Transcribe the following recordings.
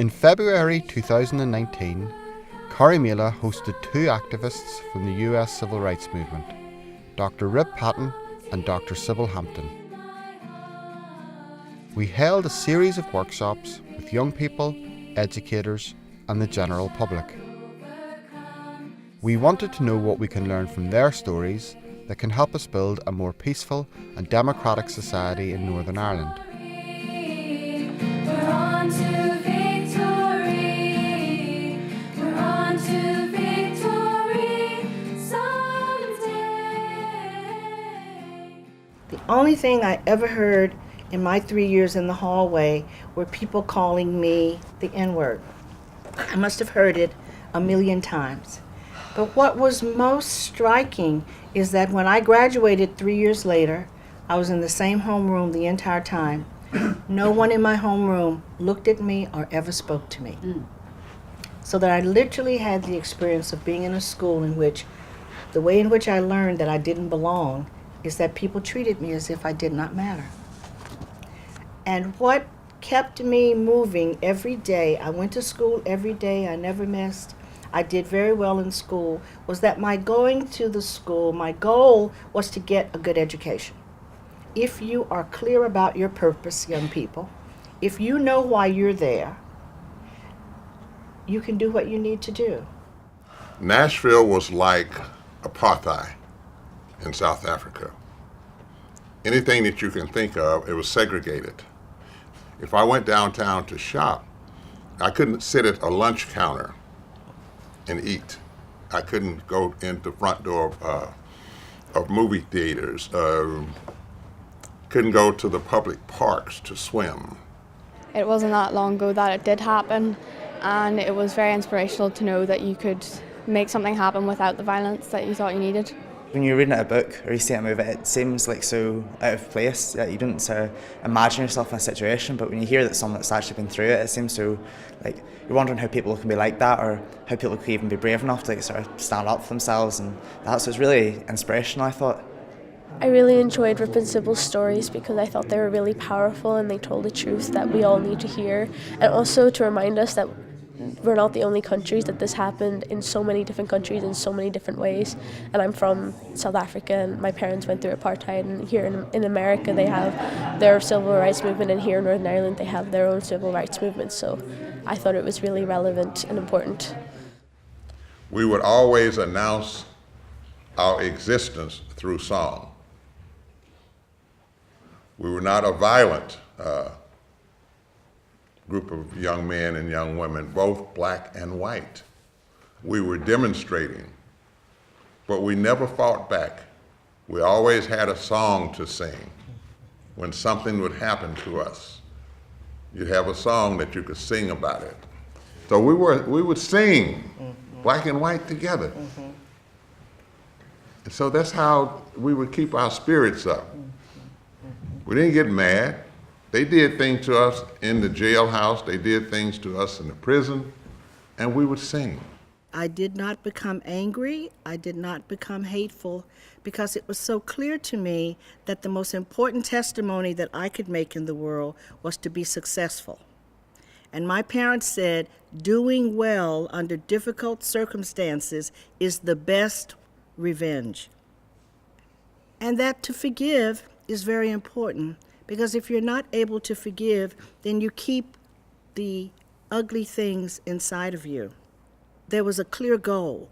In February 2019, Corrymeela hosted two activists from the US Civil Rights Movement, Dr. Patton and Dr. Sybil Hampton. We held a series of workshops with young people, educators and the general public. We wanted to know what we can learn from their stories that can help us build a more peaceful and democratic society in Northern Ireland. The only thing I ever heard in my 3 years in the hallway were people calling me the N-word. I must have heard it a million times. But what was most striking is that when I graduated 3 years later, I was in the same homeroom the entire time. No one in my homeroom looked at me or ever spoke to me. So that I literally had the experience of being in a school in which the way in which I learned that I didn't belong is that people treated me as if I did not matter. And what kept me moving every day, I went to school every day, I never missed, I did very well in school, was that my going to the school, my goal was to get a good education. If you are clear about your purpose, young people, if you know why you're there, you can do what you need to do. Nashville was like apartheid in South Africa. Anything that you can think of, it was segregated. If I went downtown to shop, I couldn't sit at a lunch counter and eat. I couldn't go in the front door of movie theaters. Couldn't go to the public parks to swim. It wasn't that long ago that it did happen, and it was very inspirational to know that you could make something happen without the violence that you thought you needed. When you're reading a book or you see a movie, it seems like so out of place that you don't sort of imagine yourself in a situation, but when you hear that someone that's actually been through it, it seems so, like, you're wondering how people can be like that or how people can even be brave enough to, like, sort of stand up for themselves, and that's was really inspirational, I thought. I really enjoyed Rip and Sybil's stories because I thought they were really powerful and they told the truth that we all need to hear, and also to remind us that we're not the only countries, that this happened in so many different countries in so many different ways. And I'm from South Africa and my parents went through apartheid, and here in America they have their civil rights movement, and here in Northern Ireland they have their own civil rights movement. So I thought it was really relevant and important. We would always announce our existence through song. We were not a violent group of young men and young women, both black and white. We were demonstrating, but we never fought back. We always had a song to sing. When something would happen to us, you'd have a song that you could sing about it. So we would sing, black and white together. And so that's how we would keep our spirits up. We didn't get mad. They did things to us in the jailhouse, they did things to us in the prison, and we would sing. I did not become angry, I did not become hateful, because it was so clear to me that the most important testimony that I could make in the world was to be successful. And my parents said, doing well under difficult circumstances is the best revenge. And that to forgive is very important, because if you're not able to forgive, then you keep the ugly things inside of you. There was a clear goal,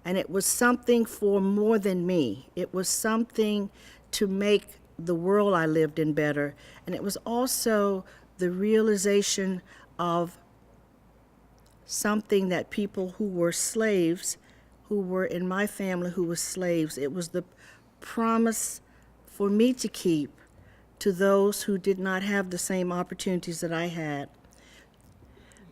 and it was something for more than me. It was something to make the world I lived in better, and it was also the realization of something that people who were slaves, who were in my family who were slaves, it was the promise for me to keep to those who did not have the same opportunities that I had,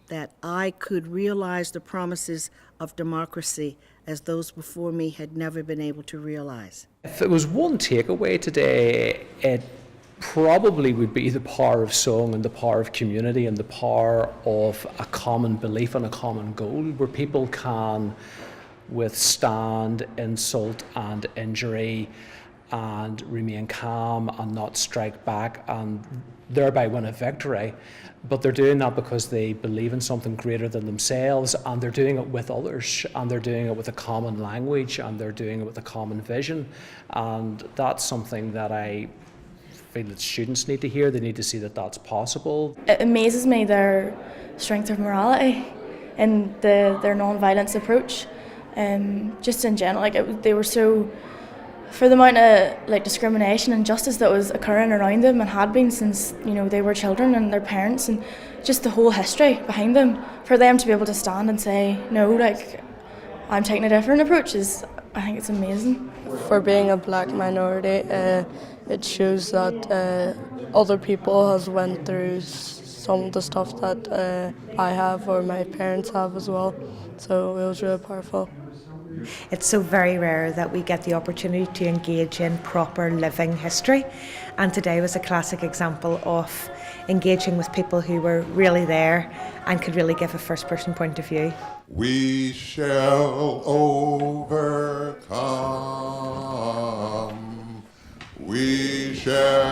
that I could realize the promises of democracy as those before me had never been able to realize. If there was one takeaway today, it probably would be the power of song and the power of community and the power of a common belief and a common goal, where people can withstand insult and injury and remain calm and not strike back and thereby win a victory. But they're doing that because they believe in something greater than themselves, and they're doing it with others, and they're doing it with a common language, and they're doing it with a common vision. And that's something that I feel that students need to hear. They need to see that that's possible. It amazes me their strength of morality and their non-violence approach. Just in general, they were so, for the amount of discrimination and injustice that was occurring around them and had been since they were children, and their parents, and just the whole history behind them, for them to be able to stand and say no, I'm taking a different approach, I think it's amazing. For being a black minority, it shows that other people has went through some of the stuff that I have or my parents have as well, so it was really powerful. It's so very rare that we get the opportunity to engage in proper living history, and today was a classic example of engaging with people who were really there and could really give a first-person point of view. We shall overcome. We shall